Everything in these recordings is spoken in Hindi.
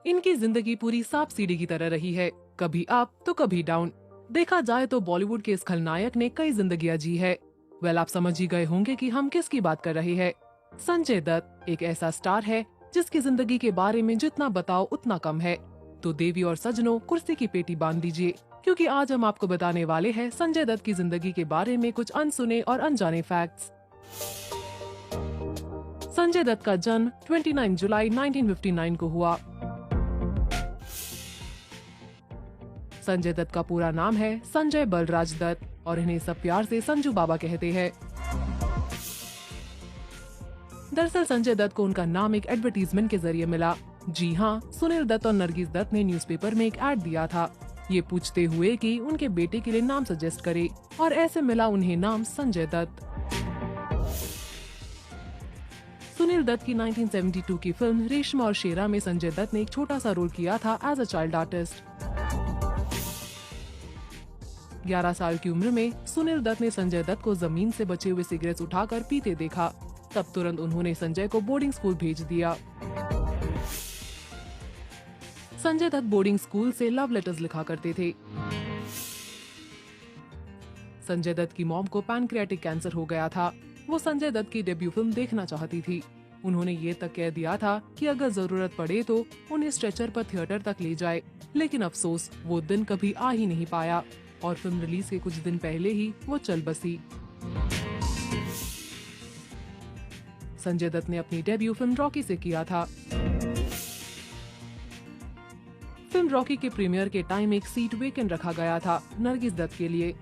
इनकी जिंदगी पूरी सांप सीढ़ी की तरह रही है, कभी अप तो कभी डाउन। देखा जाए तो बॉलीवुड के इस खलनायक ने कई जिंदगियां जी है। आप समझ ही गए होंगे कि हम किसकी बात कर रहे हैं। संजय दत्त एक ऐसा स्टार है जिसकी जिंदगी के बारे में जितना बताओ उतना कम है। तो देवी और सजनों, कुर्सी की पेटी बांध लीजिए, क्योंकि आज हम आपको बताने वाले हैं संजय दत्त की जिंदगी के बारे में कुछ अनसुने और अनजाने फैक्ट्स। संजय दत्त का जन्म 29 जुलाई 1959 को हुआ। संजय दत्त का पूरा नाम है संजय बलराज दत्त और इन्हें सब प्यार से संजू बाबा कहते हैं। दरअसल संजय दत्त को उनका नाम एक एडवर्टीजमेंट के जरिए मिला। जी हाँ, सुनील दत्त और नरगिस दत्त ने न्यूज़पेपर में एक एड दिया था, ये पूछते हुए कि उनके बेटे के लिए नाम सजेस्ट करे, और ऐसे मिला उन्हें नाम संजय दत्त। सुनील दत्त की 1972 की फिल्म रेशमा और शेरा में संजय दत्त ने एक छोटा सा रोल किया था एज अ चाइल्ड आर्टिस्ट। 11 साल की उम्र में सुनील दत्त ने संजय दत्त को जमीन से बचे हुए सिगरेट्स उठाकर पीते देखा। तब तुरंत उन्होंने संजय को बोर्डिंग स्कूल भेज दिया। संजय दत्त बोर्डिंग स्कूल से लव लेटर्स लिखा करते थे। संजय दत्त की मॉम को पैनक्रियाटिक कैंसर हो गया था। वो संजय दत्त की डेब्यू फिल्म देखना चाहती थी। उन्होंने ये तक कह दिया था कि अगर जरूरत पड़े तो उन्हें स्ट्रेचर पर थिएटर तक ले जाए, लेकिन अफसोस वो दिन कभी आ ही नहीं पाया और फिल्म रिलीज के कुछ दिन पहले ही वो चल बसी। संजय दत्त ने अपनी डेब्यू फिल्म रॉकी से किया था। फिल्म रॉकी के प्रीमियर के टाइम एक सीट वेकेंट रखा गया था नरगिस दत्त के लिए।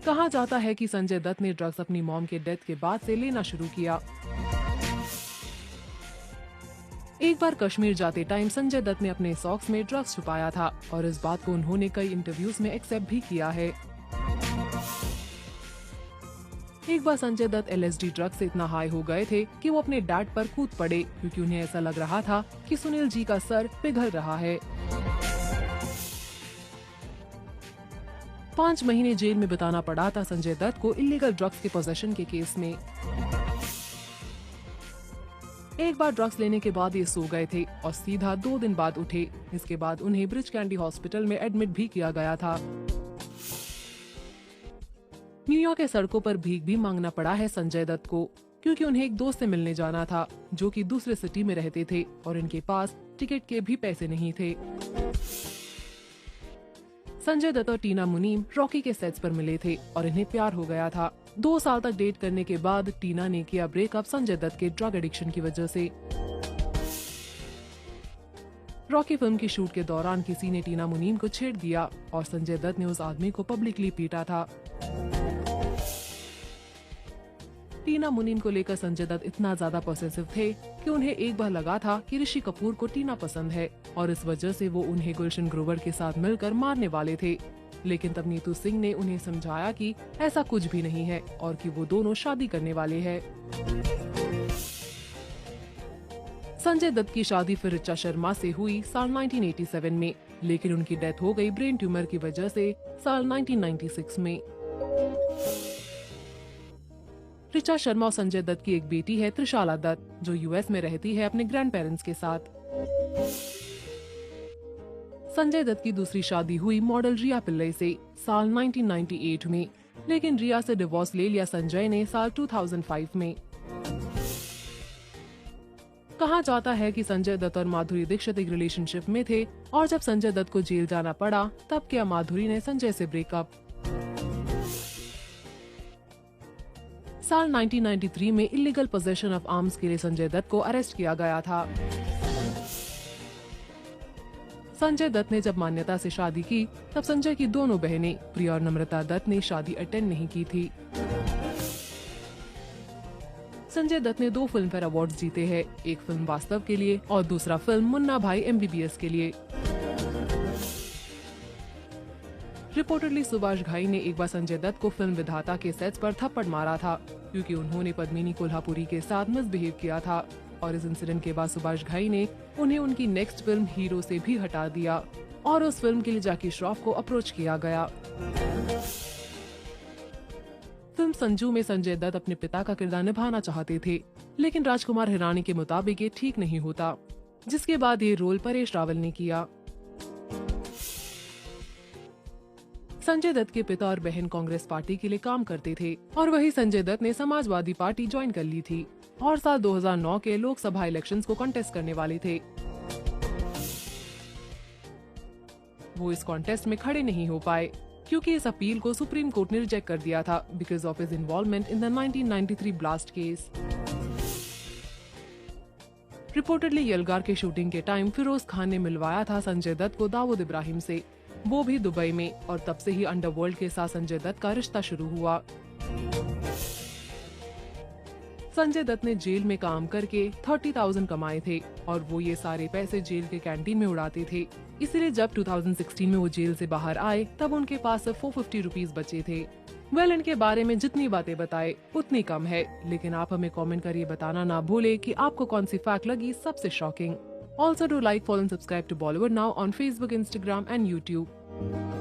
कहा जाता है कि संजय दत्त ने ड्रग्स अपनी मॉम के डेथ के बाद से लेना शुरू किया। एक बार कश्मीर जाते टाइम संजय दत्त ने अपने सॉक्स में ड्रग्स छुपाया था और इस बात को उन्होंने कई इंटरव्यूज में एक्सेप्ट भी किया है। एक बार संजय दत्त LSD ड्रग्स से इतना हाई हो गए थे कि वो अपने डैड पर कूद पड़े, क्योंकि उन्हें ऐसा लग रहा था कि सुनील जी का सर पिघल रहा है। 5 महीने जेल में बिताना पड़ा था संजय दत्त को इलीगल ड्रग्स के पोजेशन के केस में। एक बार ड्रग्स लेने के बाद ये सो गए थे और सीधा 2 दिन बाद उठे। इसके बाद उन्हें ब्रिज कैंडी हॉस्पिटल में एडमिट भी किया गया था। न्यूयॉर्क के सड़कों पर भीख भी मांगना पड़ा है संजय दत्त को, क्योंकि उन्हें एक दोस्त से मिलने जाना था जो कि दूसरे सिटी में रहते थे और इनके पास टिकट के भी पैसे नहीं थे। संजय दत्त और टीना मुनीम रॉकी के सेट्स पर मिले थे और इन्हें प्यार हो गया था। 2 साल तक डेट करने के बाद टीना ने किया ब्रेकअप संजय दत्त के ड्रग एडिक्शन की वजह से। रॉकी फिल्म की शूट के दौरान किसी ने टीना मुनीम को छेड़ दिया और संजय दत्त ने उस आदमी को पब्लिकली पीटा था। टीना मुनीम को लेकर संजय दत्त इतना ज्यादा पॉसेसिव थे कि उन्हें एक बार लगा था कि ऋषि कपूर को टीना पसंद है और इस वजह से वो उन्हें गुलशन ग्रोवर के साथ मिलकर मारने वाले थे। लेकिन तब नीतू सिंह ने उन्हें समझाया कि ऐसा कुछ भी नहीं है और कि वो दोनों शादी करने वाले हैं। संजय दत्त की शादी फिर ऋचा शर्मा से हुई साल 1987 में, लेकिन उनकी डेथ हो गई ब्रेन ट्यूमर की वजह से साल 1996 में। ऋचा शर्मा और संजय दत्त की एक बेटी है त्रिशाला दत्त, जो US में रहती है अपने ग्रैंड पेरेंट्स के साथ। संजय दत्त की दूसरी शादी हुई मॉडल रिया पिल्लई से साल 1998 में, लेकिन रिया से डिवोर्स ले लिया संजय ने साल 2005 में। कहा जाता है कि संजय दत्त और माधुरी दीक्षित एक रिलेशनशिप में थे और जब संजय दत्त को जेल जाना पड़ा तब किया माधुरी ने संजय से ब्रेकअप। साल 1993 में इलीगल पोजेशन ऑफ आर्म्स के लिए संजय दत्त को अरेस्ट किया गया था। संजय दत्त ने जब मान्यता से शादी की तब संजय की दोनों बहनें प्रिया और नम्रता दत्त ने शादी अटेंड नहीं की थी। संजय दत्त ने 2 फिल्म फेयर अवार्ड्स जीते हैं, एक फिल्म वास्तव के लिए और दूसरा फिल्म मुन्ना भाई MBBS के लिए। रिपोर्टेडली सुभाष घाई ने एक बार संजय दत्त को फिल्म विधाता के सेट्स पर थप्पड़ मारा था, क्योंकि उन्होंने पद्मिनी कोल्हापुरी के साथ मिसबिहेव किया था और इस इंसिडेंट के बाद सुभाष घाई ने उन्हें उनकी नेक्स्ट फिल्म हीरो से भी हटा दिया और उस फिल्म के लिए जैकी श्रॉफ को अप्रोच किया गया। फिल्म संजू में संजय दत्त अपने पिता का किरदार निभाना चाहते थे, लेकिन राजकुमार हिरानी के मुताबिक ये ठीक नहीं होता, जिसके बाद ये रोल परेश रावल ने किया। संजय दत्त के पिता और बहन कांग्रेस पार्टी के लिए काम करते थे और वही संजय दत्त ने समाजवादी पार्टी ज्वाइन कर ली थी और साल 2009 के लोकसभा इलेक्शंस को कंटेस्ट करने वाले थे। वो इस कॉन्टेस्ट में खड़े नहीं हो पाए क्योंकि इस अपील को सुप्रीम कोर्ट ने रिजेक्ट कर दिया था because of his involvement in the 1993 blast case. Reportedly Yalgaar के शूटिंग के टाइम फिरोज खान ने मिलवाया था संजय दत्त को दाऊद इब्राहिम से, वो भी दुबई में, और तब से ही अंडरवर्ल्ड के साथ संजय दत्त का रिश्ता शुरू हुआ। संजय दत्त ने जेल में काम करके 30,000 कमाए थे और वो ये सारे पैसे जेल के कैंटीन में उड़ाते थे। इसीलिए जब 2016 में वो जेल से बाहर आए तब उनके पास सिर्फ 450 रुपीज बचे थे। इनके बारे में जितनी बातें बताए उतनी कम है, लेकिन आप हमें कमेंट करके बताना ना भूले कि आपको कौन सी फैक्ट लगी सबसे shocking. Also do like, follow and subscribe to Bollywood now on Facebook, Instagram and YouTube.